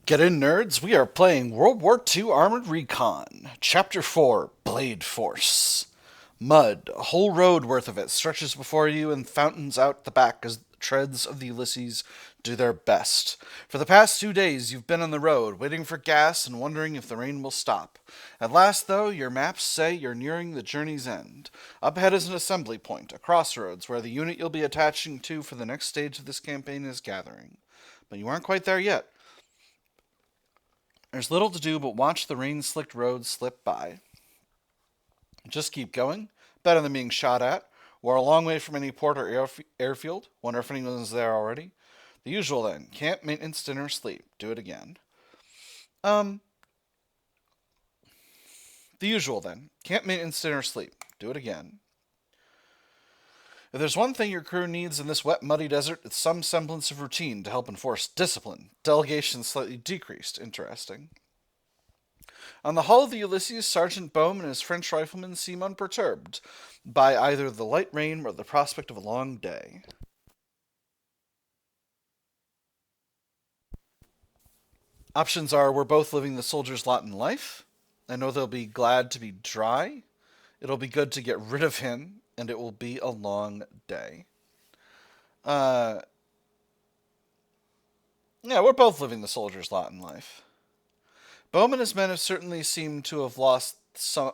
Get in, nerds. We are playing World War II Armored Recon. Chapter 4, Blade Force. Mud, a whole road worth of it, stretches before you and fountains out the back as the treads of the Ulysses do their best. For the past 2 days, you've been on the road, waiting for gas and wondering if the rain will stop. At last, though, your maps say you're nearing the journey's end. Up ahead is an assembly point, a crossroads, where the unit you'll be attaching to for the next stage of this campaign is gathering. But you aren't quite there yet. There's little to do but watch the rain-slicked road slip by. Just keep going. Better than being shot at. We're a long way from any port or airfield. Wonder if anyone's there already. The usual then. Camp, maintenance, dinner, sleep. Do it again. Um, the usual then. Camp, maintenance, dinner, sleep. Do it again. If there's one thing your crew needs in this wet, muddy desert, it's some semblance of routine to help enforce discipline. Delegation slightly decreased. Interesting. On the hull of the Ulysses, Sergeant Baume and his French riflemen seem unperturbed by either the light rain or the prospect of a long day. Options are we're both living the soldier's lot in life. I know they'll be glad to be dry. It'll be good to get rid of him, and it will be a long day. Uh, yeah, we're both living the soldier's lot in life. Baume and his men have certainly seemed to have lost some.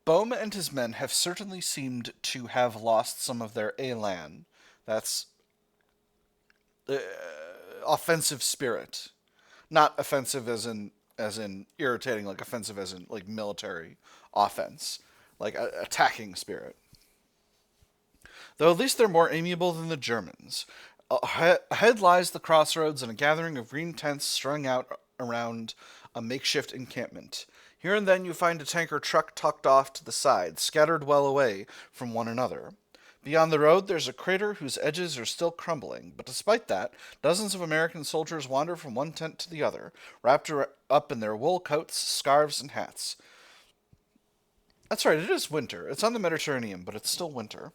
Baume and his men have certainly seemed to have lost some of their élan. That's uh, offensive spirit, not offensive as in irritating, like offensive as in like military offense, like attacking spirit. Though at least they're more amiable than the Germans. Ahead lies the crossroads and a gathering of green tents strung out around a makeshift encampment. Here and then you find a tank or truck tucked off to the side, scattered well away from one another. Beyond the road, there's a crater whose edges are still crumbling, but despite that, dozens of American soldiers wander from one tent to the other, wrapped up in their wool coats, scarves, and hats. That's right, it is winter. It's on the Mediterranean, but it's still winter.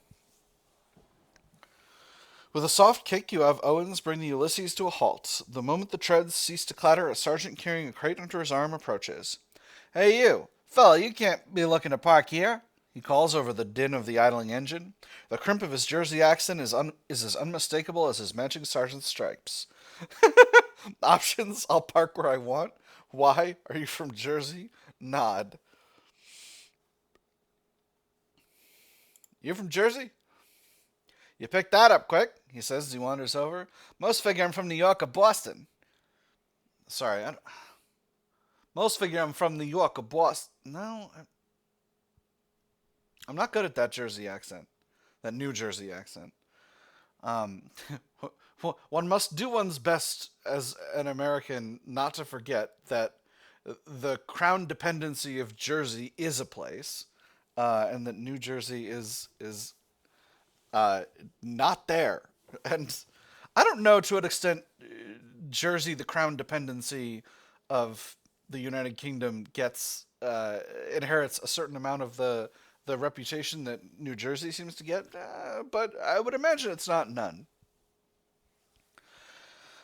With a soft kick, you have Owens bring the Ulysses to a halt. The moment the treads cease to clatter, a sergeant carrying a crate under his arm approaches. Hey, you! Fella, you can't be looking to park here, he calls over the din of the idling engine. The crimp of his Jersey accent is as unmistakable as his matching sergeant's stripes. Options, I'll park where I want. Why? Are you from Jersey? Nod. You from Jersey? You picked that up quick, he says as he wanders over. Most figure I'm from New York or Boston. Sorry, most figure I'm from New York or Boston. No, I'm not good at that Jersey accent. That New Jersey accent. Um, one must do one's best as an American not to forget that the crown dependency of Jersey is a place, and that New Jersey is not there. And I don't know to what extent Jersey, the crown dependency of the United Kingdom, gets inherits a certain amount of the reputation that New Jersey seems to get, but I would imagine it's not none.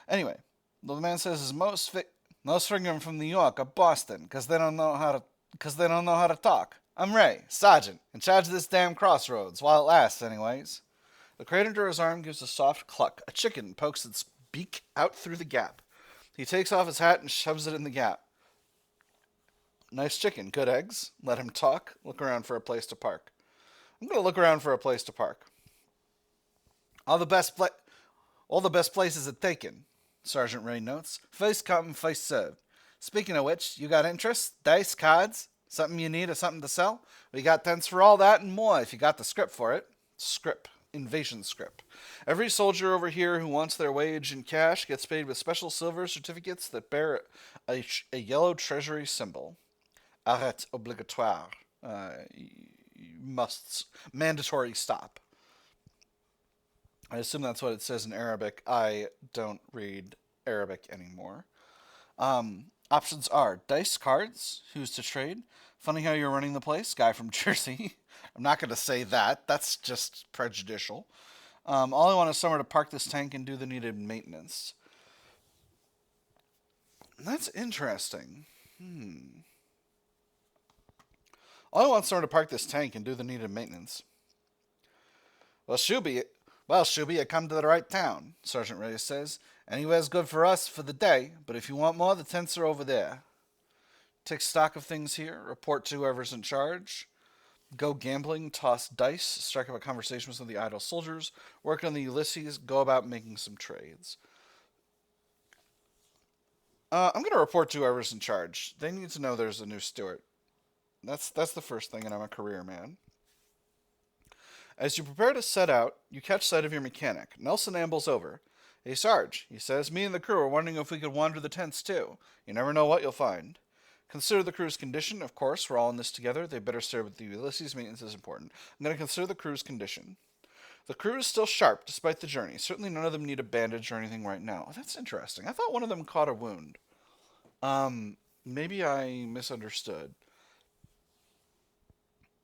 Anyway, the man says his most figure from New York or Boston, because they don't know how to talk. I'm Ray, Sergeant, in charge of this damn crossroads, while it lasts, anyways. The crate under his arm gives a soft cluck. A chicken pokes its beak out through the gap. He takes off his hat and shoves it in the gap. Nice chicken, good eggs. Let him talk. Look around for a place to park. I'm gonna look around for a place to park. All the best places are taken, Sergeant Ray notes. First come, first served. Speaking of which, you got interest? Dice, cards? Something you need or something to sell? We got tents for all that and more if you got the script for it. Script. Invasion script. Every soldier over here who wants their wage in cash gets paid with special silver certificates that bear a yellow treasury symbol. Arrêt obligatoire. Musts. Mandatory stop. I assume that's what it says in Arabic. I don't read Arabic anymore. Options are dice, cards, who's to trade. Funny how you're running the place, guy from Jersey. I'm not going to say that. That's just prejudicial. All I want is somewhere to park this tank and do the needed maintenance. That's interesting. All I want someone to park this tank and do the needed maintenance. Well, Shuby, you come to the right town, Sergeant Reyes says. Anywhere's good for us for the day, but if you want more, the tents are over there. Take stock of things here, report to whoever's in charge. Go gambling, toss dice, strike up a conversation with some of the idle soldiers, work on the Ulysses, go about making some trades. I'm going to report to whoever's in charge. They need to know there's a new Stuart. That's the first thing, and I'm a career man. As you prepare to set out, you catch sight of your mechanic. Nelson ambles over. Hey, Sarge, he says, me and the crew are wondering if we could wander the tents too. You never know what you'll find. Consider the crew's condition. Of course, we're all in this together. They better stay with the Ulysses. Maintenance is important. I'm going to consider the crew's condition. The crew is still sharp despite the journey. Certainly none of them need a bandage or anything right now. Oh, that's interesting. I thought one of them caught a wound. Maybe I misunderstood.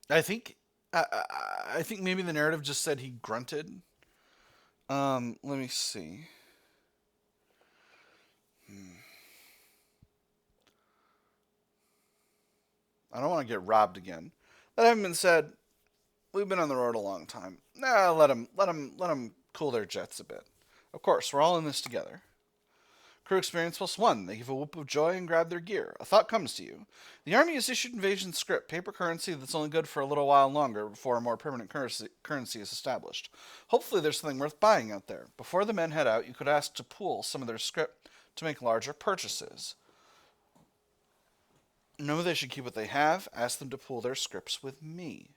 I think I think maybe the narrative just said he grunted. Let me see. I don't want to get robbed again. That having been said, we've been on the road a long time. Nah, let them cool their jets a bit. Of course, we're all in this together. Crew experience +1. They give a whoop of joy and grab their gear. A thought comes to you. The Army has issued invasion script, paper currency that's only good for a little while longer before a more permanent currency is established. Hopefully there's something worth buying out there. Before the men head out, you could ask to pool some of their script to make larger purchases. No, they should keep what they have. Ask them to pool their scripts with me.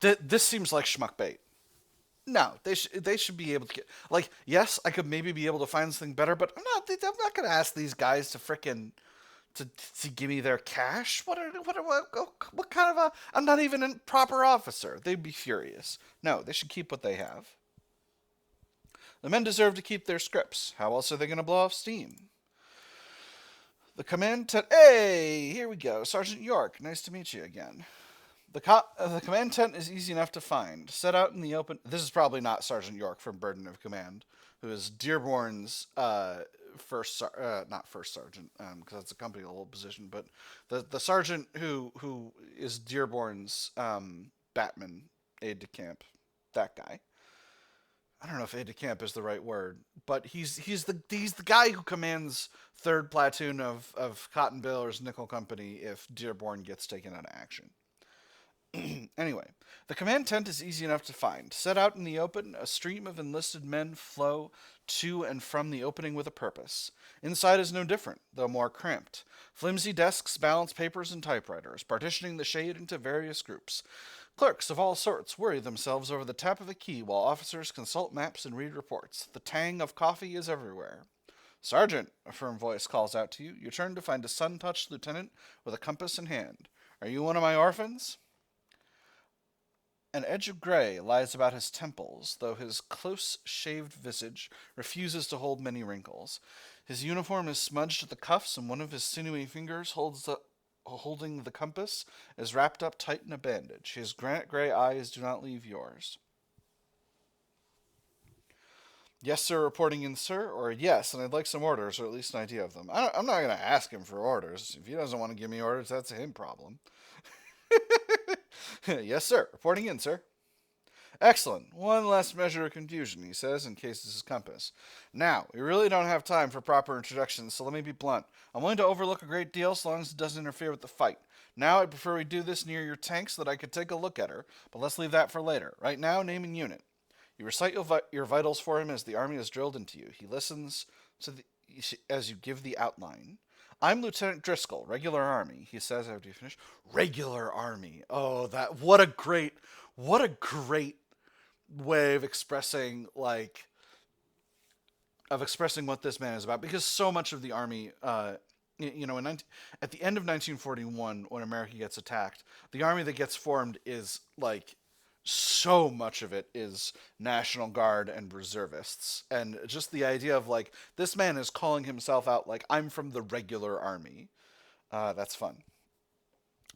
This seems like schmuck bait. No, they should be able to get, like, yes, I could maybe be able to find something better, but I'm not gonna ask these guys to frickin' to give me their cash. What kind of a, I'm not even a proper officer. They'd be furious. No, they should keep what they have. The men deserve to keep their scripts. How else are they gonna blow off steam? The command tent. Hey, here we go, Sergeant York. Nice to meet you again. The command tent is easy enough to find. Set out in the open. This is probably not Sergeant York from Burden of Command, who is Dearborn's not first sergeant, because that's a company level position, but the sergeant who is Dearborn's Batman aide de camp. That guy. I don't know if aide de camp is the right word, but he's the guy who commands 3rd platoon of Cotton Baller's Nickel Company if Dearborn gets taken out of action. Anyway, the command tent is easy enough to find. Set out in the open, a stream of enlisted men flow to and from the opening with a purpose. Inside is no different, though more cramped. Flimsy desks balance papers and typewriters, partitioning the shade into various groups. Clerks of all sorts worry themselves over the tap of a key while officers consult maps and read reports. The tang of coffee is everywhere. Sergeant, a firm voice calls out to you. You turn to find a sun-touched lieutenant with a compass in hand. Are you one of my orphans? An edge of gray lies about his temples, though his close-shaved visage refuses to hold many wrinkles. His uniform is smudged at the cuffs, and one of his sinewy fingers holding the compass is wrapped up tight in a bandage. His granite gray eyes do not leave yours. Yes, sir, reporting in, sir, or yes, and I'd like some orders, or at least an idea of them. I'm not going to ask him for orders. If he doesn't want to give me orders, that's a him problem. Yes, sir. Reporting in, sir. Excellent. One less measure of confusion, he says, and cases his compass. Now, we really don't have time for proper introductions, so let me be blunt. I'm willing to overlook a great deal so long as it doesn't interfere with the fight. Now, I'd prefer we do this near your tank so that I could take a look at her, but let's leave that for later. Right now, name and unit. You recite your vitals for him as the Army is drilled into you. He listens as you give the outline. I'm Lieutenant Driscoll, regular Army, he says after you finish. Regular Army. Oh, what a great way of expressing what this man is about, because so much of the Army, at the end of 1941, when America gets attacked, the Army that gets formed is so much of it is National Guard and reservists, and just the idea of this man is calling himself out I'm from the regular Army. That's fun.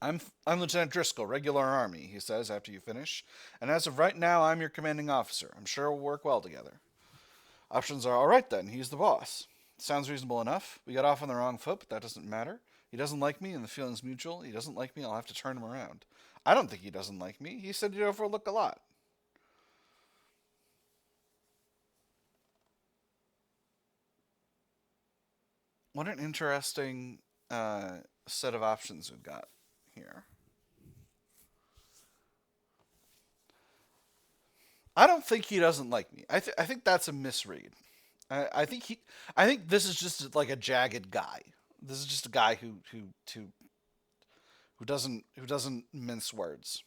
I'm Lieutenant Driscoll, regular Army, he says after you finish. And as of right now, I'm your commanding officer. I'm sure we'll work well together. Options are all right then, he's the boss. Sounds reasonable enough. We got off on the wrong foot, but that doesn't matter. He doesn't like me, and the feeling's mutual. He doesn't like me, I'll have to turn him around. I don't think he doesn't like me. He said you'd overlook a lot. What an interesting set of options we've got here. I don't think he doesn't like me. I think that's a misread. I think I think this is just like a jagged guy. This is just a guy who doesn't mince words.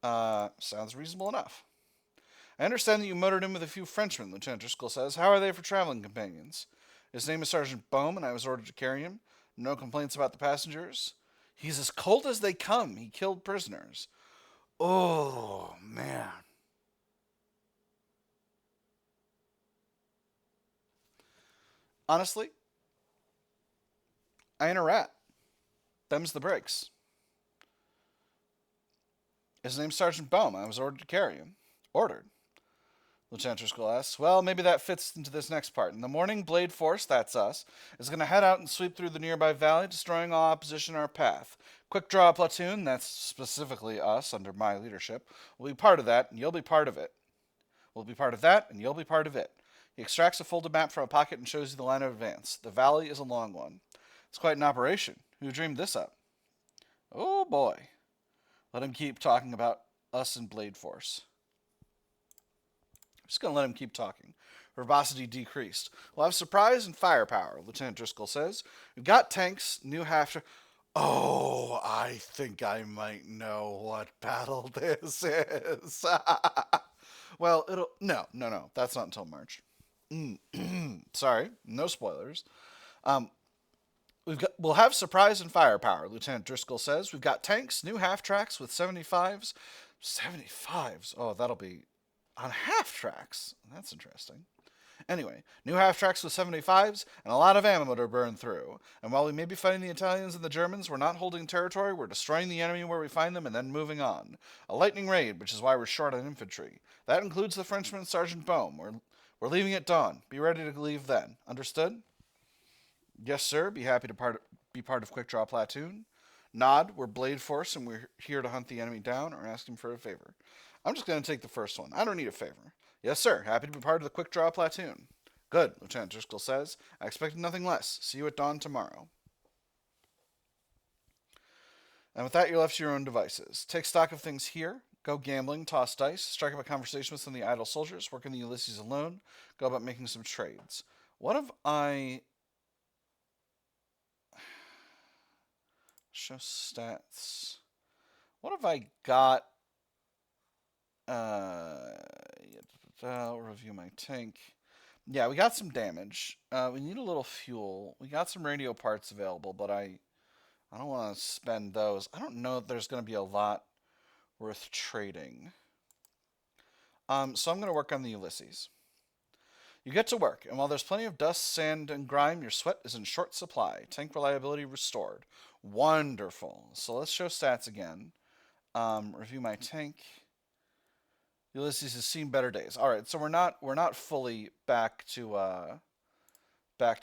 Sounds reasonable enough. I understand that you motored in with a few Frenchmen, Lieutenant Driscoll says. How are they for traveling companions? His name is Sergeant Baume, and I was ordered to carry him. No complaints about the passengers. He's as cold as they come. He killed prisoners. Oh, man. Honestly, I ain't a rat. Them's the breaks. His name's Sergeant Baume. I was ordered to carry him. Ordered. Lieutenant Driscoll asks, well, maybe that fits into this next part. In the morning, Blade Force, that's us, is going to head out and sweep through the nearby valley, destroying all opposition in our path. Quick Draw Platoon, that's specifically us, under my leadership, will be part of that, and you'll be part of it. We'll be part of that, and you'll be part of it. He extracts a folded map from a pocket and shows you the line of advance. The valley is a long one. It's quite an operation. Who dreamed this up? Oh, boy. Let him keep talking about us and Blade Force. Just going to let him keep talking. Verbosity decreased. We'll have surprise and firepower, Lieutenant Driscoll says. We've got tanks, new half... Oh, I think I might know what battle this is. Well, it'll... No. That's not until March. Sorry, no spoilers. We'll have surprise and firepower, Lieutenant Driscoll says. We've got tanks, new half-tracks with 75s. 75s? Oh, that'll be... on half-tracks. That's interesting. Anyway, new half-tracks with 75s and a lot of ammo to burn through. And while we may be fighting the Italians and the Germans, we're not holding territory. We're destroying the enemy where we find them and then moving on. A lightning raid, which is why we're short on infantry. That includes the Frenchman Sergeant Baume. We're leaving at dawn. Be ready to leave then. Understood? Yes, sir. Be happy to be part of Quick Draw Platoon. Nod. We're Blade Force and we're here to hunt the enemy down or ask him for a favor. I'm just going to take the first one. I don't need a favor. Yes, sir. Happy to be part of the Quick Draw Platoon. Good, Lieutenant Driscoll says. I expected nothing less. See you at dawn tomorrow. And with that, you're left to your own devices. Take stock of things here. Go gambling, toss dice, strike up a conversation with some of the idle soldiers, work in the Ulysses alone, go about making some trades. What have I... Show stats. What have I got? I'll review my tank. Yeah, we got some damage. We need a little fuel. We got some radio parts available, but I don't want to spend those. I don't know if there's going to be a lot worth trading. So I'm going to work on the Ulysses. You get to work, and while there's plenty of dust, sand, and grime, your sweat is in short supply. Tank reliability restored. Wonderful. So let's show stats again. Review my tank. Ulysses has seen better days. All right, so we're not fully back to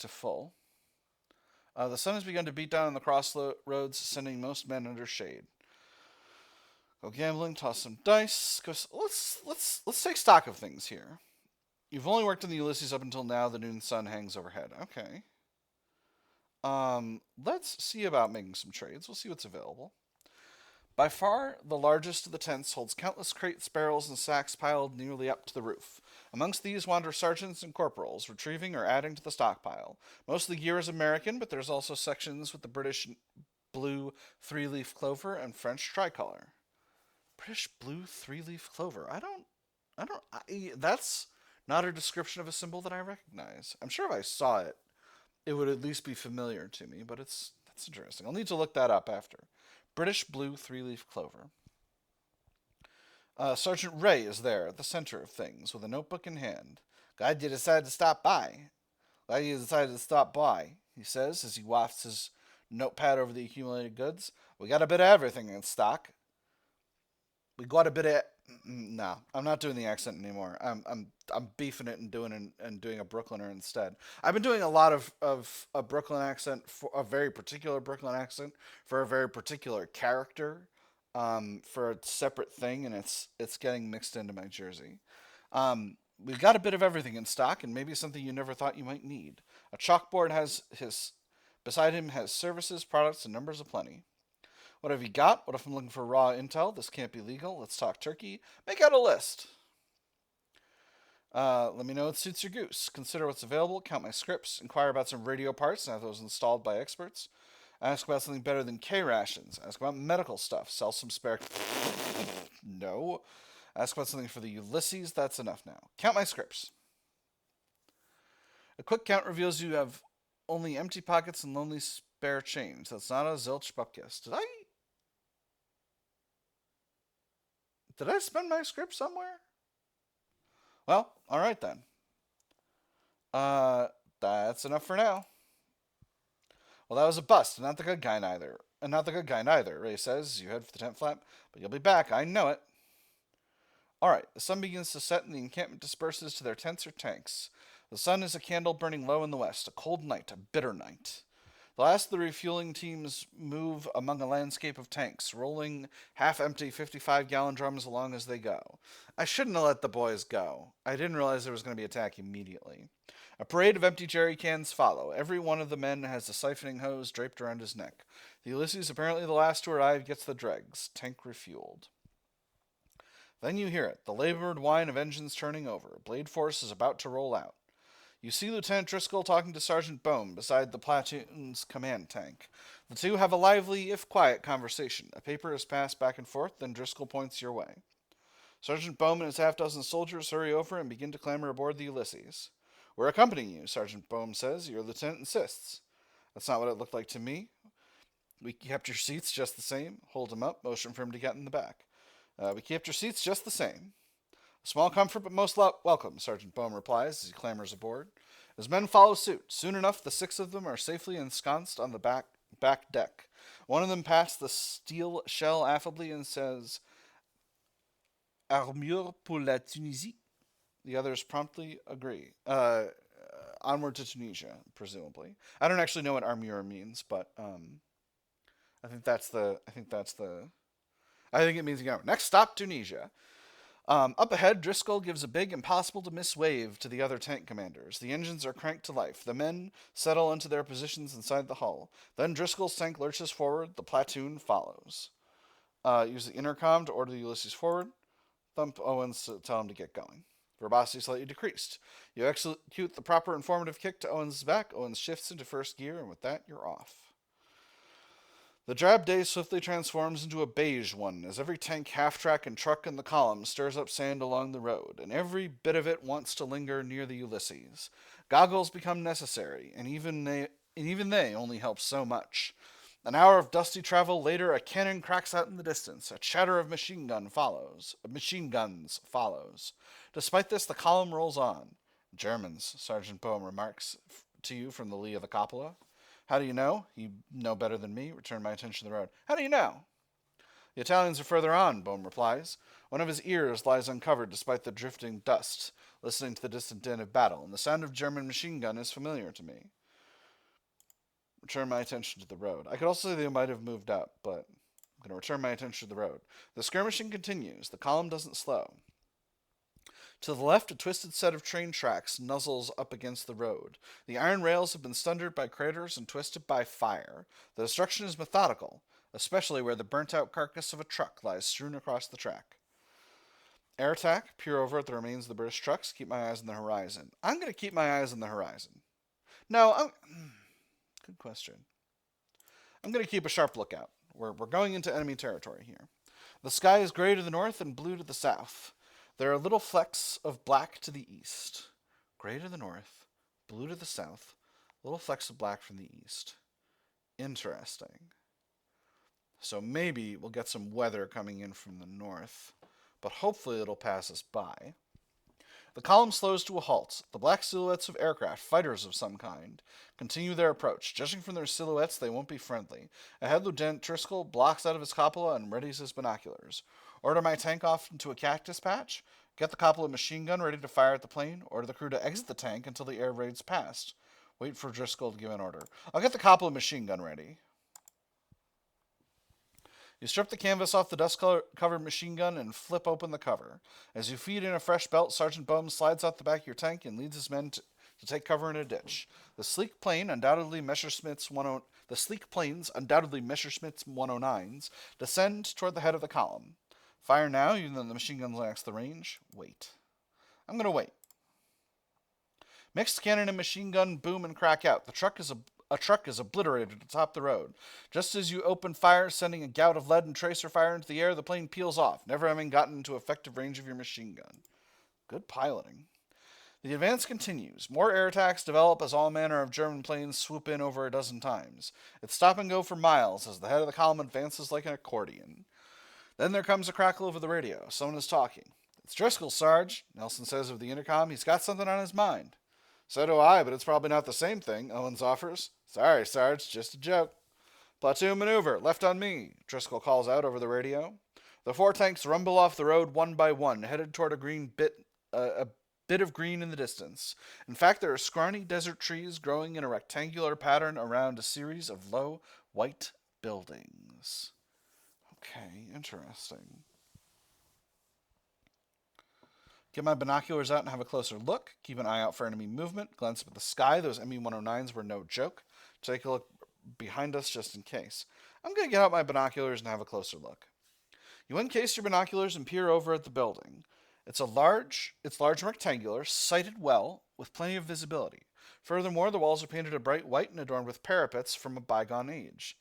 full. The sun has begun to beat down on the crossroads, sending most men under shade. Go gambling, toss some dice. Let's take stock of things here. You've only worked in the Ulysses up until now. The noon sun hangs overhead. Okay. Let's see about making some trades. We'll see what's available. By far, the largest of the tents holds countless crates, barrels, and sacks piled nearly up to the roof. Amongst these wander sergeants and corporals, retrieving or adding to the stockpile. Most of the gear is American, but there's also sections with the British blue three-leaf clover and French tricolor. British blue three-leaf clover. That's not a description of a symbol that I recognize. I'm sure if I saw it, it would at least be familiar to me, but that's interesting. I'll need to look that up after. British blue three-leaf clover. Sergeant Ray is there at the center of things with a notebook in hand. Glad you decided to stop by. He says as he wafts his notepad over the accumulated goods. We got a bit of everything in stock. We got a bit of. No, I'm not doing the accent anymore. I'm beefing it and doing a Brooklyner instead. I've been doing a lot of a Brooklyn accent, for a very particular Brooklyn accent for a very particular character, for a separate thing, and it's getting mixed into my Jersey. We've got a bit of everything in stock, and maybe something you never thought you might need. A chalkboard has his beside him has services, products, and numbers aplenty. What have you got? What if I'm looking for raw intel? This can't be legal. Let's talk turkey. Make out a list. Let me know what suits your goose. Consider what's available. Count my scripts. Inquire about some radio parts and have those installed by experts. Ask about something better than K rations. Ask about medical stuff. Sell some spare. No. Ask about something for the Ulysses. That's enough now. Count my scripts. A quick count reveals you have only empty pockets and lonely spare change. That's not a zilch bupkis. Did I spend my script somewhere? Well, all right then. That's enough for now. Well, that was a bust, and not the good guy neither. And not the good guy neither, Ray says. You head for the tent flap, but you'll be back. I know it. All right, the sun begins to set and the encampment disperses to their tents or tanks. The sun is a candle burning low in the west, a cold night, a bitter night. The last of the refueling teams move among a landscape of tanks, rolling half-empty 55-gallon drums along as they go. I shouldn't have let the boys go. I didn't realize there was going to be attack immediately. A parade of empty jerry cans follow. Every one of the men has a siphoning hose draped around his neck. The Ulysses, apparently the last to arrive, gets the dregs. Tank refueled. Then you hear it, the labored whine of engines turning over. Blade Force is about to roll out. You see Lieutenant Driscoll talking to Sergeant Baume beside the platoon's command tank. The two have a lively, if quiet, conversation. A paper is passed back and forth, then Driscoll points your way. Sergeant Baume and his half-dozen soldiers hurry over and begin to clamber aboard the Ulysses. We're accompanying you, Sergeant Baume says. Your lieutenant insists. That's not what it looked like to me. We kept your seats just the same. Hold him up, motion for him to get in the back. We kept your seats just the same. A small comfort, but most welcome, Sergeant Baume replies as he clambers aboard. His men follow suit. Soon enough, the 6 of them are safely ensconced on the back deck. One of them pats the steel shell affably and says, Armure pour la Tunisie. The others promptly agree. Onward to Tunisia, presumably. I don't actually know what armure means, but I think it means go. Next stop, Tunisia. Up ahead, Driscoll gives a big, impossible-to-miss wave to the other tank commanders. The engines are cranked to life. The men settle into their positions inside the hull. Then Driscoll's tank lurches forward. The platoon follows. Use the intercom to order the Ulysses forward. Thump Owens to tell him to get going. Verbosity slightly decreased. You execute the proper informative kick to Owens' back. Owens shifts into first gear, and with that, you're off. The drab day swiftly transforms into a beige one as every tank, half-track, and truck in the column stirs up sand along the road, and every bit of it wants to linger near the Ulysses. Goggles become necessary, and even they only help so much. An hour of dusty travel later, a cannon cracks out in the distance. A chatter of machine guns follows. Despite this, the column rolls on. Germans, Sergeant Baume remarks to you from the lee of the cupola. How do you know? You know better than me. Return my attention to the road. How do you know? The Italians are further on, Baume replies. One of his ears lies uncovered despite the drifting dust, listening to the distant din of battle, and the sound of German machine gun is familiar to me. Return my attention to the road. I could also say they might have moved up, but I'm going to return my attention to the road. The skirmishing continues. The column doesn't slow. To the left, a twisted set of train tracks nuzzles up against the road. The iron rails have been sundered by craters and twisted by fire. The destruction is methodical, especially where the burnt-out carcass of a truck lies strewn across the track. Air attack, peer over at the remains of the British trucks, keep my eyes on the horizon. I'm going to keep my eyes on the horizon. No, good question. I'm going to keep a sharp lookout. We're going into enemy territory here. The sky is gray to the north and blue to the south. There are little flecks of black to the east. Gray to the north, blue to the south, little flecks of black from the east. Interesting. So maybe we'll get some weather coming in from the north, but hopefully it'll pass us by. The column slows to a halt. The black silhouettes of aircraft, fighters of some kind, continue their approach. Judging from their silhouettes, they won't be friendly. Ahead, Lieutenant Driscoll blocks out of his cupola and readies his binoculars. Order my tank off into a cactus patch. Get the cupola machine gun ready to fire at the plane. Order the crew to exit the tank until the air raid's passed. Wait for Driscoll to give an order. I'll get the cupola machine gun ready. You strip the canvas off the dust-covered machine gun and flip open the cover. As you feed in a fresh belt, Sergeant Baume slides out the back of your tank and leads his men to take cover in a ditch. The sleek planes, undoubtedly Messerschmitt's 109s, descend toward the head of the column. Fire now, even though the machine gun lacks the range. Wait. I'm going to wait. Mixed cannon and machine gun boom and crack out. A truck is obliterated atop the road. Just as you open fire, sending a gout of lead and tracer fire into the air, the plane peels off, never having gotten into effective range of your machine gun. Good piloting. The advance continues. More air attacks develop as all manner of German planes swoop in over a dozen times. It's stop and go for miles as the head of the column advances like an accordion. Then there comes a crackle over the radio. Someone is talking. It's Driscoll, Sarge, Nelson says over the intercom. He's got something on his mind. So do I, but it's probably not the same thing, Owens offers. Sorry, Sarge, just a joke. Platoon maneuver, left on me, Driscoll calls out over the radio. The 4 tanks rumble off the road one by one, headed toward a bit of green in the distance. In fact, there are scrawny desert trees growing in a rectangular pattern around a series of low, white buildings. Okay, interesting. Get my binoculars out and have a closer look. Keep an eye out for enemy movement. Glance up at the sky. Those ME-109s were no joke. Take a look behind us just in case. I'm going to get out my binoculars and have a closer look. You encase your binoculars and peer over at the building. It's large and rectangular, sighted well, with plenty of visibility. Furthermore, the walls are painted a bright white and adorned with parapets from a bygone age.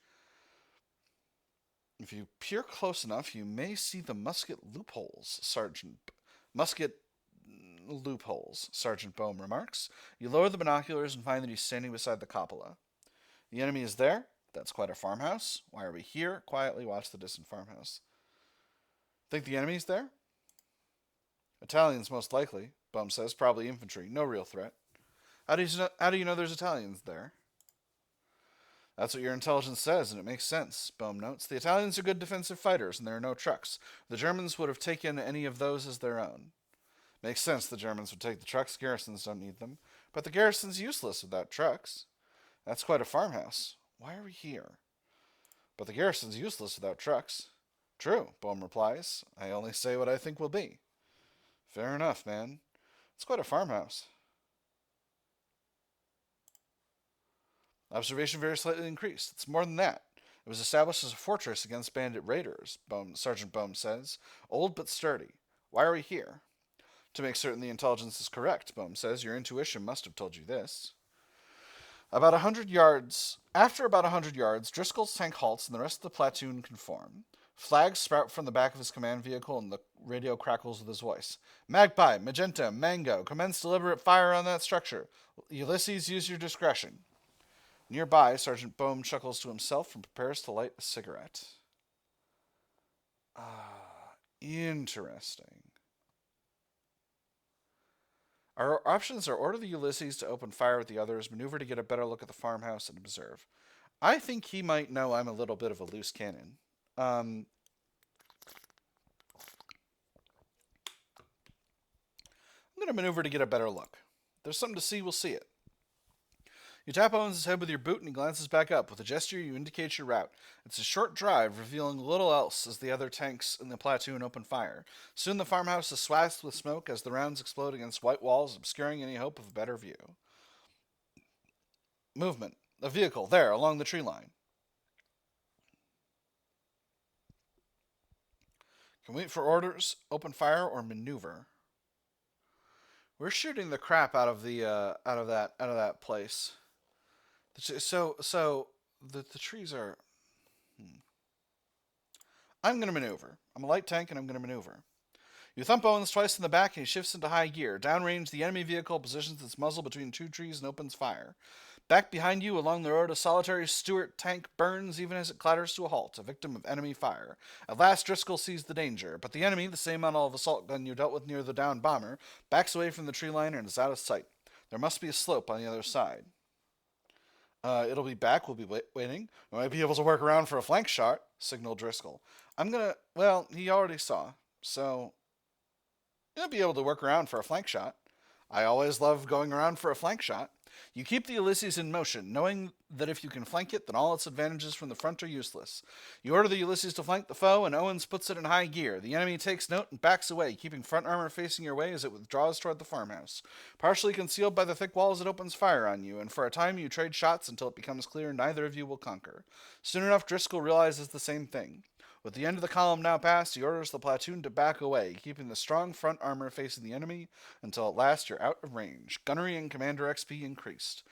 If you peer close enough, you may see the musket loopholes, Sergeant Baume remarks. You lower the binoculars and find that he's standing beside the cupola. The enemy is there. That's quite a farmhouse. Why are we here? Quietly watch the distant farmhouse. Think the enemy's there? Italians, most likely, Baume says. Probably infantry. No real threat. How do you know there's Italians there? That's what your intelligence says, and it makes sense, Baume notes. The Italians are good defensive fighters, and there are no trucks. The Germans would have taken any of those as their own. Makes sense the Germans would take the trucks. Garrisons don't need them. But the garrison's useless without trucks. That's quite a farmhouse. Why are we here? But the garrison's useless without trucks. True, Baume replies. I only say what I think will be. Fair enough, man. It's quite a farmhouse. Observation very slightly increased. It's more than that. It was established as a fortress against bandit raiders, Sergeant Baume says. Old but sturdy. Why are we here? To make certain the intelligence is correct, Baume says. Your intuition must have told you this. After about 100 yards, Driscoll's tank halts and the rest of the platoon conform. Flags sprout from the back of his command vehicle and the radio crackles with his voice. Magpie, Magenta, Mango, commence deliberate fire on that structure. Ulysses, use your discretion. Nearby, Sergeant Baume chuckles to himself and prepares to light a cigarette. Interesting. Our options are order the Ulysses to open fire with the others, maneuver to get a better look at the farmhouse, and observe. I think he might know I'm a little bit of a loose cannon. I'm going to maneuver to get a better look. If there's something to see, we'll see it. You tap Owens' head with your boot and he glances back up. With a gesture, you indicate your route. It's a short drive, revealing little else as the other tanks in the platoon open fire. Soon the farmhouse is swathed with smoke as the rounds explode against white walls, obscuring any hope of a better view. Movement. A vehicle, there, along the tree line. Can wait for orders, open fire, or maneuver. We're shooting the crap out of that place. So the trees are. I'm going to maneuver. I'm a light tank and I'm going to maneuver. You thump Owens twice in the back and he shifts into high gear. Downrange, the enemy vehicle positions its muzzle between 2 trees and opens fire. Back behind you, along the road, a solitary Stuart tank burns even as it clatters to a halt, a victim of enemy fire. At last, Driscoll sees the danger, but the enemy, the same model of assault gun you dealt with near the downed bomber, backs away from the tree line and is out of sight. There must be a slope on the other side. It'll be back. We'll be waiting. We might be able to work around for a flank shot, signaled Driscoll. Well, he already saw, so you'll be able to work around for a flank shot. I always love going around for a flank shot. You keep the Ulysses in motion, knowing that if you can flank it, then all its advantages from the front are useless. You order the Ulysses to flank the foe, and Owens puts it in high gear. The enemy takes note and backs away, keeping front armor facing your way as it withdraws toward the farmhouse. Partially concealed by the thick walls, it opens fire on you, and for a time you trade shots until it becomes clear neither of you will conquer. Soon enough, Driscoll realizes the same thing. With the end of the column now passed, he orders the platoon to back away, keeping the strong front armor facing the enemy until at last you're out of range. Gunner and Commander XP increased.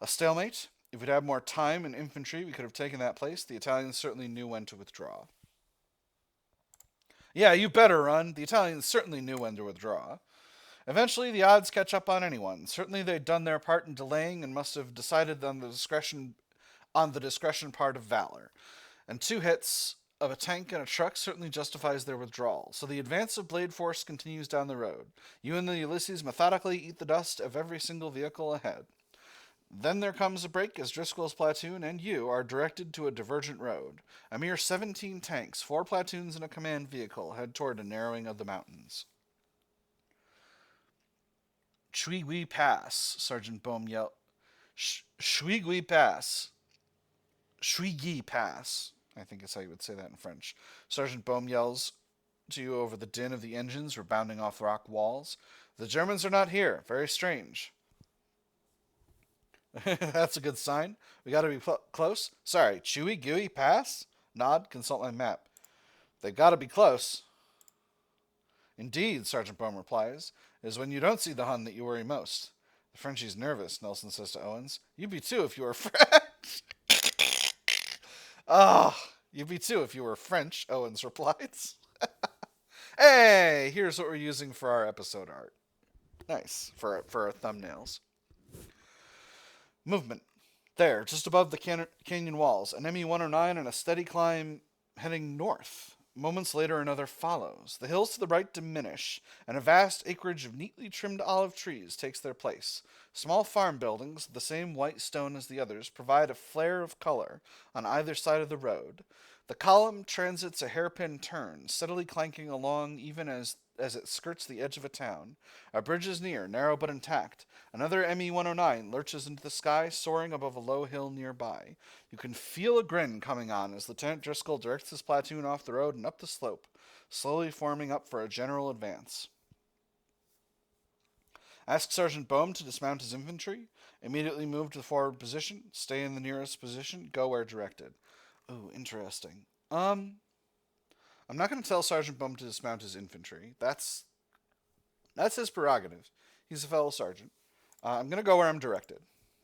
A stalemate? If we'd had more time in infantry, we could have taken that place. The Italians certainly knew when to withdraw. Yeah, you better run. The Italians certainly knew when to withdraw. Eventually, the odds catch up on anyone. Certainly, they'd done their part in delaying and must have decided on the discretion part of valor. And 2 hits of a tank and a truck certainly justifies their withdrawal. So the advance of Blade Force continues down the road. You and the Ulysses methodically eat the dust of every single vehicle ahead. Then there comes a break as Driscoll's platoon and you are directed to a divergent road. A mere 17 tanks, 4 platoons and a command vehicle head toward a narrowing of the mountains. Schwigui Pass, Sergeant Baume yelled. Schwigui Pass. Schwigui Pass, I think is how you would say that in French. Sergeant Baume yells to you over the din of the engines rebounding off rock walls. The Germans are not here. Very strange. That's a good sign. We gotta be close. Sorry, Chewy Gooey Pass? Nod, consult my map. They've gotta be close. Indeed, Sergeant Baume replies. It is when you don't see the Hun that you worry most. The Frenchie's nervous, Nelson says to Owens. You'd be too if you were French. You'd be too if you were French, Owens replies. Hey, here's what we're using for our episode art. Nice, for our thumbnails. Movement. There, just above the canyon walls, an ME-109 and a steady climb heading north. Moments later, another follows. The hills to the right diminish, and a vast acreage of neatly trimmed olive trees takes their place. Small farm buildings, the same white stone as the others, provide a flare of color on either side of the road. The column transits a hairpin turn, steadily clanking along even as it skirts the edge of a town. A bridge is near, narrow but intact. Another ME-109 lurches into the sky, soaring above a low hill nearby. You can feel a grin coming on as Lieutenant Driscoll directs his platoon off the road and up the slope, slowly forming up for a general advance. Ask Sergeant Baume to dismount his infantry. Immediately move to the forward position. Stay in the nearest position. Go where directed. Ooh, interesting. I'm not going to tell Sergeant Baume to dismount his infantry. That's his prerogative. He's a fellow sergeant. I'm going to go where I'm directed.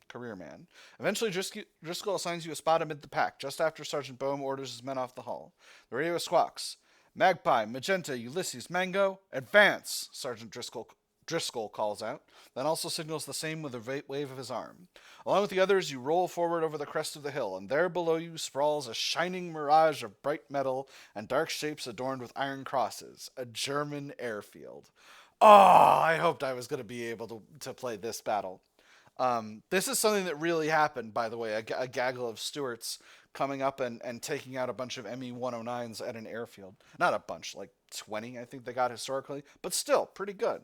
Career man. Eventually, Driscoll assigns you a spot amid the pack, just after Sergeant Baume orders his men off the hull. The radio squawks. Magpie, Magenta, Ulysses, Mango, advance, Sergeant Driscoll calls out, then also signals the same with a wave of his arm. Along with the others, you roll forward over the crest of the hill, and there below you sprawls a shining mirage of bright metal and dark shapes adorned with iron crosses, a German airfield. Oh, I hoped I was going to be able to play this battle. This is something that really happened, by the way, a gaggle of Stuarts coming up and taking out a bunch of ME-109s at an airfield. Not a bunch, like 20 I think they got historically, but still, pretty good.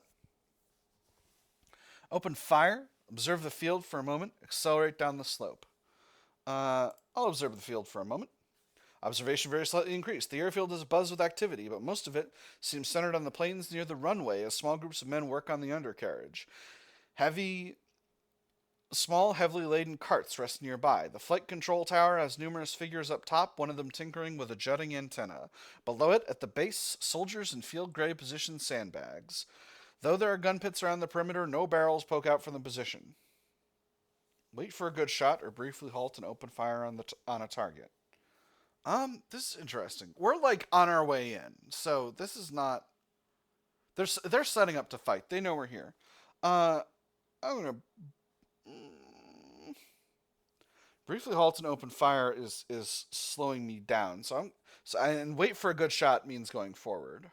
Open fire, observe the field for a moment, accelerate down the slope. I'll observe the field for a moment. Observation very slightly increased. The airfield is abuzz with activity, but most of it seems centered on the plains near the runway as small groups of men work on the undercarriage. Small, heavily laden carts rest nearby. The flight control tower has numerous figures up top, one of them tinkering with a jutting antenna. Below it, at the base, soldiers in field gray position sandbags. Though there are gun pits around the perimeter, no barrels poke out from the position. Wait for a good shot or briefly halt and open fire on a target. This is interesting. We're like on our way in, so this is not. They're setting up to fight. They know we're here. I'm gonna briefly halt and open fire is slowing me down. And wait for a good shot means going forward.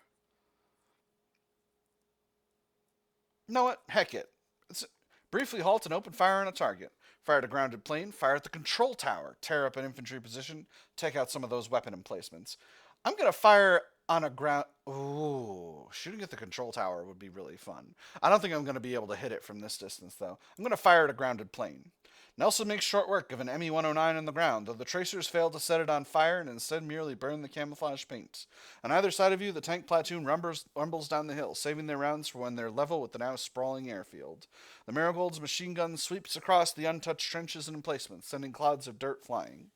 You know what? Heck it. It's, briefly halt and open fire on a target. Fire at a grounded plane. Fire at the control tower. Tear up an infantry position. Take out some of those weapon emplacements. I'm gonna fire on a ground. Ooh, shooting at the control tower would be really fun. I don't think I'm gonna be able to hit it from this distance though. I'm gonna fire at a grounded plane. Nelson makes short work of an ME-109 on the ground, though the tracers fail to set it on fire and instead merely burn the camouflage paint. On either side of you, the tank platoon rumbles down the hill, saving their rounds for when they're level with the now sprawling airfield. The Marigold's machine gun sweeps across the untouched trenches and emplacements, sending clouds of dirt flying.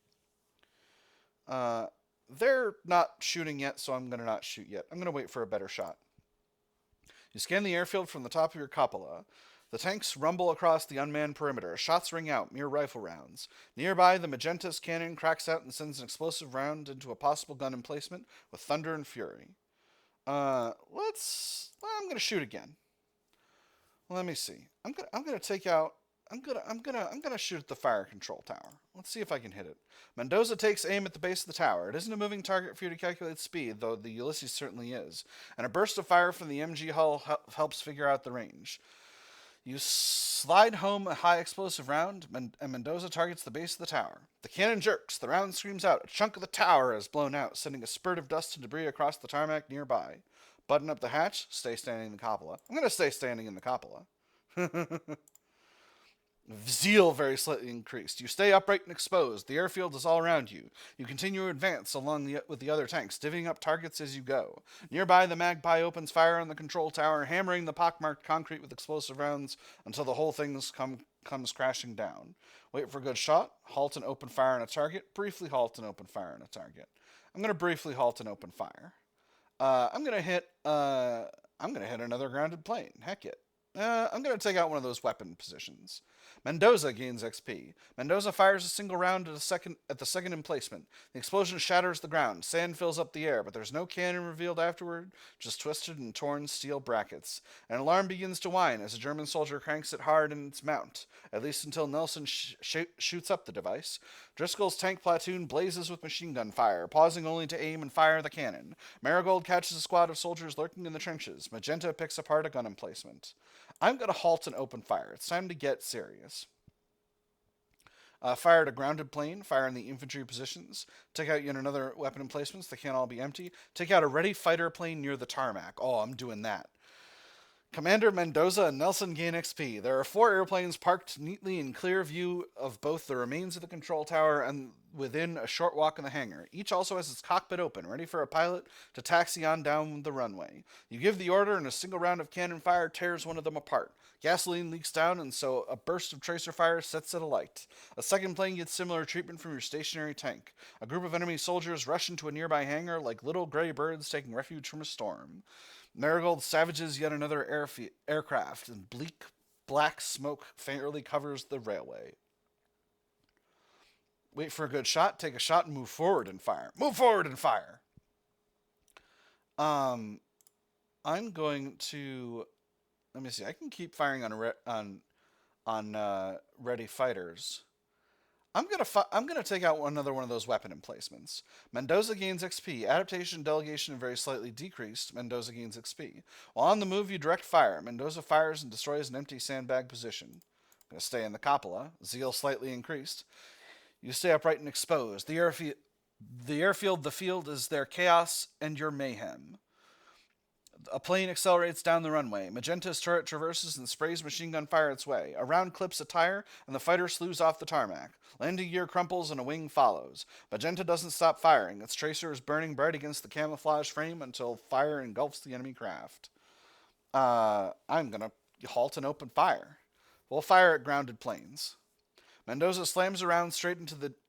They're not shooting yet, so I'm going to not shoot yet. I'm going to wait for a better shot. You scan the airfield from the top of your cupola. The tanks rumble across the unmanned perimeter. Shots ring out, mere rifle rounds. Nearby, the Magenta's cannon cracks out and sends an explosive round into a possible gun emplacement with thunder and fury. I'm gonna shoot again. Let me see. I'm gonna take out. I'm gonna shoot at the fire control tower. Let's see if I can hit it. Mendoza takes aim at the base of the tower. It isn't a moving target for you to calculate speed, though the Ulysses certainly is. And a burst of fire from the MG hull helps figure out the range. You slide home a high explosive round, and Mendoza targets the base of the tower. The cannon jerks, the round screams out, a chunk of the tower is blown out, sending a spurt of dust and debris across the tarmac nearby. Button up the hatch, stay standing in the cupola. I'm going to stay standing in the cupola. Zeal very slightly increased. You stay upright and exposed. The airfield is all around you. You continue to advance with the other tanks, divvying up targets as you go. Nearby, the Magpie opens fire on the control tower, hammering the pockmarked concrete with explosive rounds until the whole thing comes crashing down. Wait for a good shot. Halt and open fire on a target. Briefly halt and open fire on a target. I'm going to briefly halt and open fire. I'm going to hit another grounded plane. Heck it. I'm going to take out one of those weapon positions. Mendoza gains XP. Mendoza fires a single round at the second emplacement. The explosion shatters the ground. Sand fills up the air, but there's no cannon revealed afterward, just twisted and torn steel brackets. An alarm begins to whine as a German soldier cranks it hard in its mount, at least until Nelson shoots up the device. Driscoll's tank platoon blazes with machine gun fire, pausing only to aim and fire the cannon. Marigold catches a squad of soldiers lurking in the trenches. Magenta picks apart a gun emplacement. I'm going to halt and open fire. It's time to get serious. Fire at a grounded plane. Fire in the infantry positions. Take out yet another weapon emplacements. They can't all be empty. Take out a ready fighter plane near the tarmac. Oh, I'm doing that. Commander Mendoza and Nelson gain XP. There are 4 airplanes parked neatly in clear view of both the remains of the control tower and within a short walk in the hangar. Each also has its cockpit open, ready for a pilot to taxi on down the runway. You give the order, and a single round of cannon fire tears one of them apart. Gasoline leaks down, and so a burst of tracer fire sets it alight. A second plane gets similar treatment from your stationary tank. A group of enemy soldiers rush into a nearby hangar like little gray birds taking refuge from a storm. Marigold savages yet another aircraft, and bleak black smoke faintly covers the railway. Wait for a good shot, take a shot, and move forward and fire. Move forward and fire! I'm going to... Let me see. I can keep firing on ready fighters. I'm gonna take out another one of those weapon emplacements. Mendoza gains XP. Adaptation, delegation, very slightly decreased. Mendoza gains XP. While on the move, you direct fire. Mendoza fires and destroys an empty sandbag position. I'm gonna stay in the cupola. Zeal slightly increased. You stay upright and exposed. The airfield, the field is their chaos and your mayhem. A plane accelerates down the runway. Magenta's turret traverses and sprays machine gun fire its way. A round clips a tire, and the fighter slews off the tarmac. Landing gear crumples, and a wing follows. Magenta doesn't stop firing. Its tracer is burning bright against the camouflage frame until fire engulfs the enemy craft. I'm going to halt and open fire. We'll fire at grounded planes. Mendoza slams around straight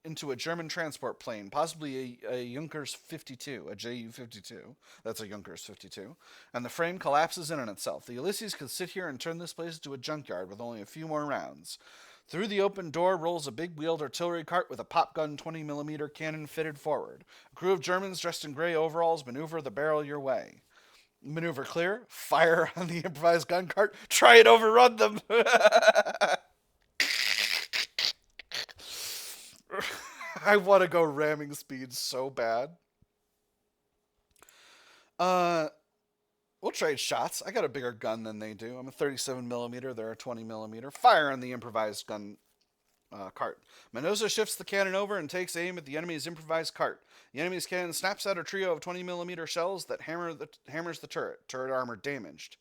into a German transport plane, possibly a Junkers 52, a Ju-52. That's a Junkers 52. And the frame collapses in on itself. The Ulysses could sit here and turn this place into a junkyard with only a few more rounds. Through the open door rolls a big-wheeled artillery cart with a pop-gun 20mm cannon fitted forward. A crew of Germans dressed in gray overalls maneuver the barrel your way. Maneuver clear. Fire on the improvised gun cart. Try and overrun them. I want to go ramming speed so bad. Uh, we'll trade shots. I got a bigger gun than they do. I'm a 37 millimeter. They're a 20 millimeter. Fire on the improvised gun cart. Mendoza shifts the cannon over and takes aim at the enemy's improvised cart. The enemy's cannon snaps out a trio of 20 millimeter shells that hammers the turret. Turret armor damaged.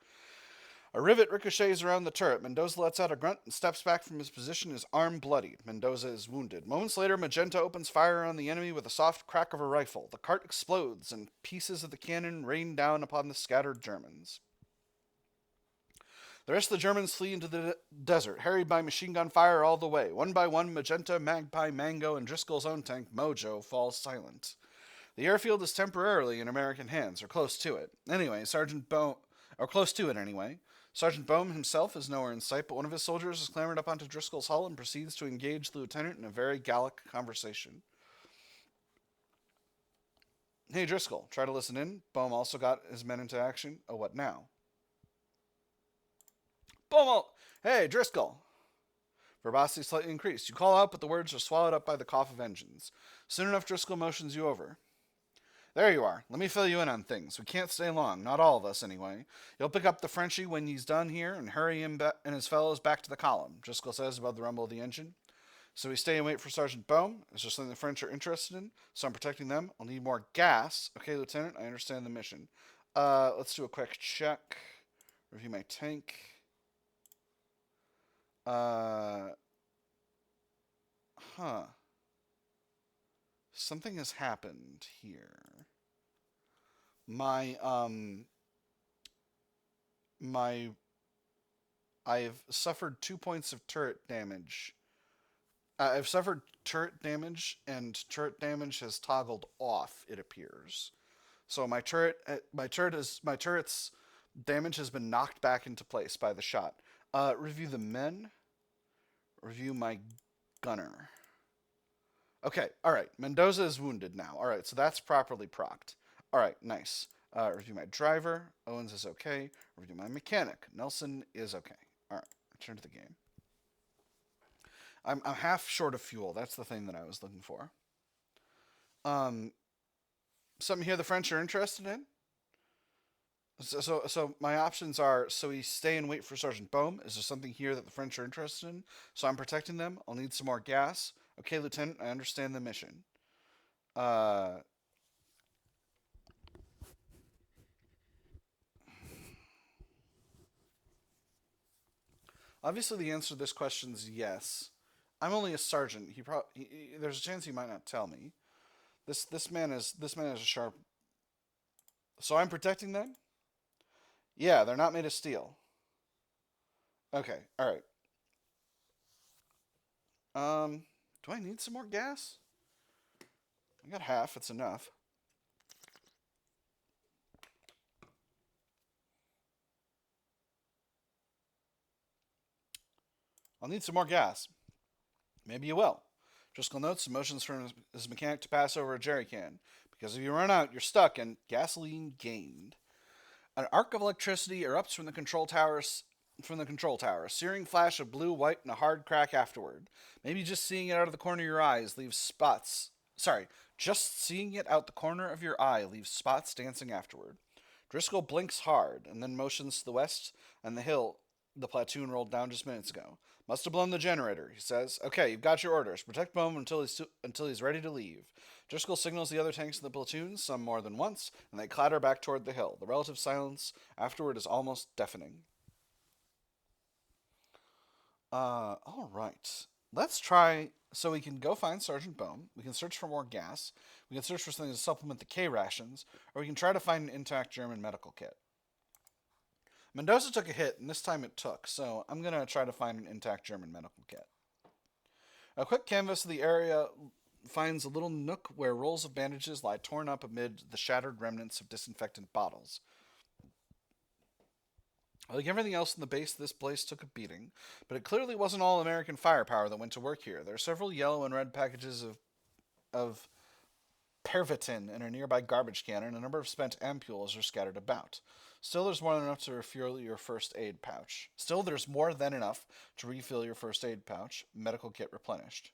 A rivet ricochets around the turret. Mendoza lets out a grunt and steps back from his position, his arm bloodied. Mendoza is wounded. Moments later, Magenta opens fire on the enemy with a soft crack of a rifle. The cart explodes, and pieces of the cannon rain down upon the scattered Germans. The rest of the Germans flee into the desert, harried by machine gun fire all the way. One by one, Magenta, Magpie, Mango, and Driscoll's own tank, Mojo, falls silent. The airfield is temporarily in American hands, or close to it. Close to it anyway. Sergeant Baume himself is nowhere in sight, but one of his soldiers has clambered up onto Driscoll's hull and proceeds to engage the lieutenant in a very Gallic conversation. Hey, Driscoll, try to listen in. Baume also got his men into action. Oh, what now? Baume! Hey, Driscoll! Verbosity slightly increased. You call out, but the words are swallowed up by the cough of engines. Soon enough, Driscoll motions you over. There you are. Let me fill you in on things. We can't stay long. Not all of us, anyway. You'll pick up the Frenchie when he's done here and hurry him and his fellows back to the column, Driscoll says above the rumble of the engine. So we stay and wait for Sergeant Baume. Is there something the French are interested in? So I'm protecting them. I'll need more gas. Okay, Lieutenant, I understand the mission. Let's do a quick check. Review my tank. Something has happened here. I've suffered 2 points of turret damage. I've suffered turret damage, and turret damage has toggled off, it appears. So my turret's damage has been knocked back into place by the shot. Review the men. Review my gunner. Okay, alright. Mendoza is wounded now. Alright, so that's properly procced. Alright, nice. Review my driver. Owens is okay. Review my mechanic. Nelson is okay. Alright, return to the game. I'm half short of fuel. That's the thing that I was looking for. Something here the French are interested in? So my options are, so we stay and wait for Sergeant Baume. Is there something here that the French are interested in? So I'm protecting them. I'll need some more gas. Okay, Lieutenant, I understand the mission. Obviously, the answer to this question is yes. I'm only a sergeant. There's a chance he might not tell me. This man is a sharp. So I'm protecting them. Yeah, they're not made of steel. Okay, all right. Do I need some more gas? I got half. It's enough. I'll need some more gas. Maybe you will. Driscoll notes motions from his mechanic to pass over a jerry can. Because if you run out, you're stuck, and gasoline gained. An arc of electricity erupts from the control tower, a searing flash of blue, white, and a hard crack afterward. Maybe just seeing it out of the corner of your eyes leaves spots. Just seeing it out the corner of your eye leaves spots dancing afterward. Driscoll blinks hard and then motions to the west and the hill the platoon rolled down just minutes ago. Must have blown the generator, he says. Okay, you've got your orders. Protect Baume until he's ready to leave. Driscoll signals the other tanks in the platoon, some more than once, and they clatter back toward the hill. The relative silence afterward is almost deafening. All right. Let's try. So we can go find Sergeant Baume. We can search for more gas. We can search for something to supplement the K rations, or we can try to find an intact German medical kit. Mendoza took a hit, and this time it took, so I'm going to try to find an intact German medical kit. A quick canvass of the area finds a little nook where rolls of bandages lie torn up amid the shattered remnants of disinfectant bottles. Like everything else in the base, this place took a beating, but it clearly wasn't all American firepower that went to work here. There are several yellow and red packages of Pervitin in a nearby garbage can, and a number of spent ampules are scattered about. Still, there's more than enough to refill your first aid pouch. Still, there's more than enough to refill your first aid pouch. Medical kit replenished.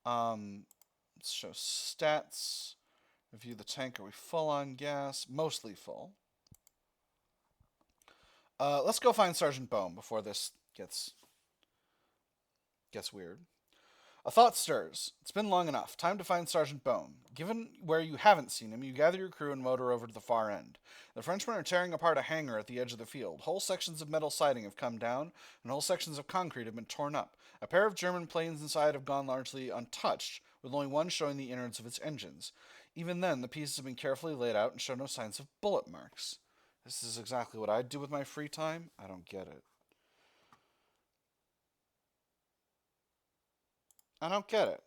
Let's show stats. Review the tank. Are we full on gas? Mostly full. Let's go find Sergeant Baume before this gets weird. A thought stirs. It's been long enough. Time to find Sergeant Baume. Given where you haven't seen him, you gather your crew and motor over to the far end. The Frenchmen are tearing apart a hangar at the edge of the field. Whole sections of metal siding have come down, and whole sections of concrete have been torn up. A pair of German planes inside have gone largely untouched, with only one showing the innards of its engines. Even then, the pieces have been carefully laid out and show no signs of bullet marks. This is exactly what I'd do with my free time. I don't get it. I don't get it.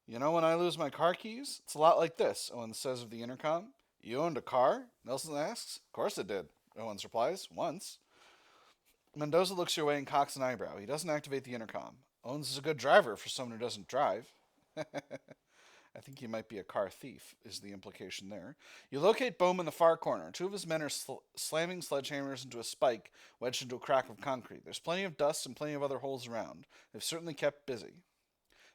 You know when I lose my car keys? It's a lot like this, Owens says of the intercom. You owned a car? Nelson asks. Of course I did, Owens replies. Once. Mendoza looks your way and cocks an eyebrow. He doesn't activate the intercom. Owens is a good driver for someone who doesn't drive. I think he might be a car thief, is the implication there. You locate Baume in the far corner. Two of his men are slamming sledgehammers into a spike wedged into a crack of concrete. There's plenty of dust and plenty of other holes around. They've certainly kept busy.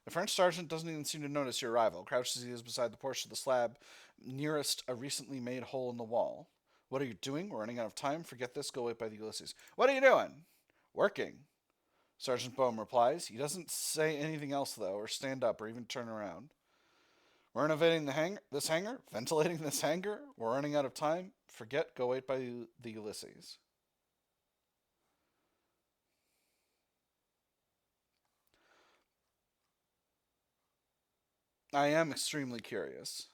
The French sergeant doesn't even seem to notice your arrival, crouched as he is beside the portion of the slab nearest a recently made hole in the wall. What are you doing? We're running out of time. Forget this. Go wait by the Ulysses. What are you doing? Working. Sergeant Baume replies. He doesn't say anything else, though, or stand up, or even turn around. We're renovating this hangar? Ventilating this hangar? We're running out of time? Forget. Go wait by the Ulysses. I am extremely curious.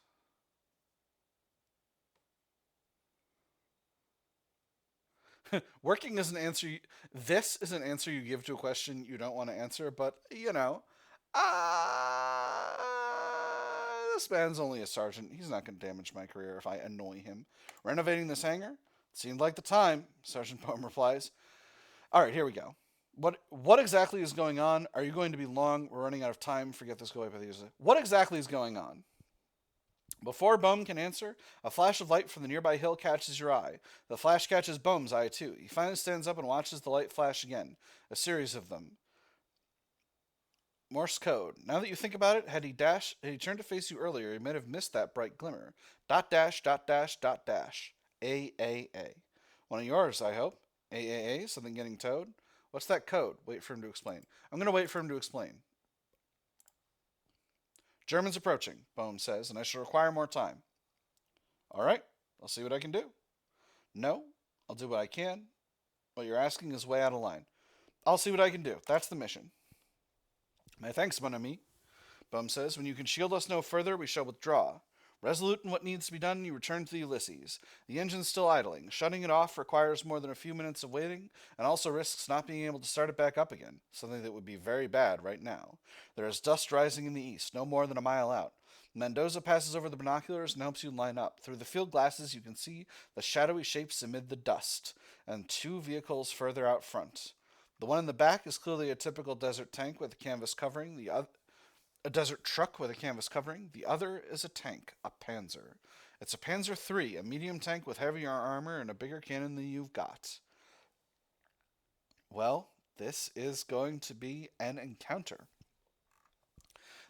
Working is an answer. This is an answer you give to a question you don't want to answer, but this man's only a sergeant. He's not going to damage my career if I annoy him. Renovating this hangar? Seemed like the time, Sergeant Baume replies. All right, here we go. What exactly is going on? Are you going to be long? We're running out of time. Forget this. Go away by the user. What exactly is going on? Before Baume can answer, a flash of light from the nearby hill catches your eye. The flash catches Baume's eye, too. He finally stands up and watches the light flash again. A series of them. Morse code. Now that you think about it, had he turned to face you earlier, he might have missed that bright glimmer. Dot dash, dot dash, dot dash. AAA. One of yours, I hope. AAA? Something getting towed? What's that code? Wait for him to explain. I'm going to wait for him to explain. Germans approaching, Baume says, and I shall require more time. All right, I'll see what I can do. No, I'll do what I can. What you're asking is way out of line. I'll see what I can do. That's the mission. My thanks, mon ami, Baume says. When you can shield us no further, we shall withdraw. Resolute in what needs to be done, you return to the Ulysses. The engine's still idling. Shutting it off requires more than a few minutes of waiting, and also risks not being able to start it back up again, something that would be very bad right now. There is dust rising in the east, no more than a mile out. Mendoza passes over the binoculars and helps you line up. Through the field glasses, you can see the shadowy shapes amid the dust, and two vehicles further out front. The one in the back is clearly a typical desert tank with a canvas covering. A desert truck with a canvas covering. The other is a tank, a Panzer. It's a Panzer III, a medium tank with heavier armor and a bigger cannon than you've got. Well, this is going to be an encounter.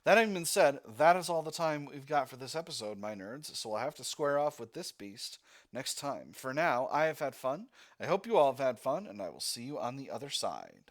That having been said, that is all the time we've got for this episode, my nerds, so we'll have to square off with this beast next time. For now, I have had fun. I hope you all have had fun, and I will see you on the other side.